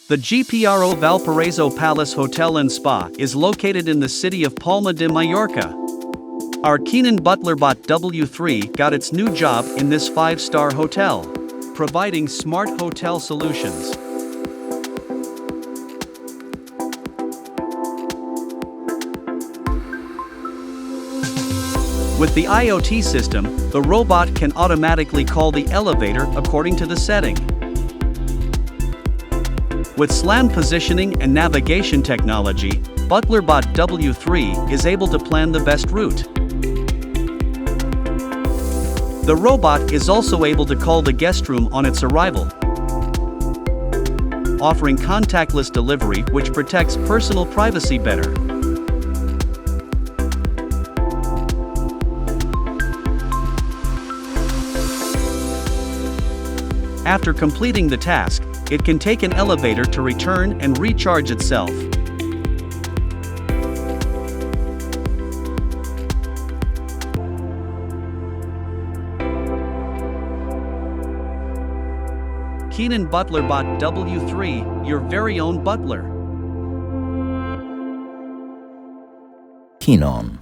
The GPRO Valparaiso Palace Hotel and Spa is located in the city of Palma de Mallorca. Our KEENON BUTLERBOT W3 got its new job in this 5-star hotel, providing smart hotel solutions. With the IoT system, the robot can automatically call the elevator according to the setting. With SLAM positioning and navigation technology, BUTLERBOT W3 is able to plan the best route. The robot is also able to call the guest room on its arrival, offering contactless delivery which protects personal privacy better. After completing the task, it can take an elevator to return and recharge itself. KEENON BUTLERBOT W3, your very own butler. KEENON.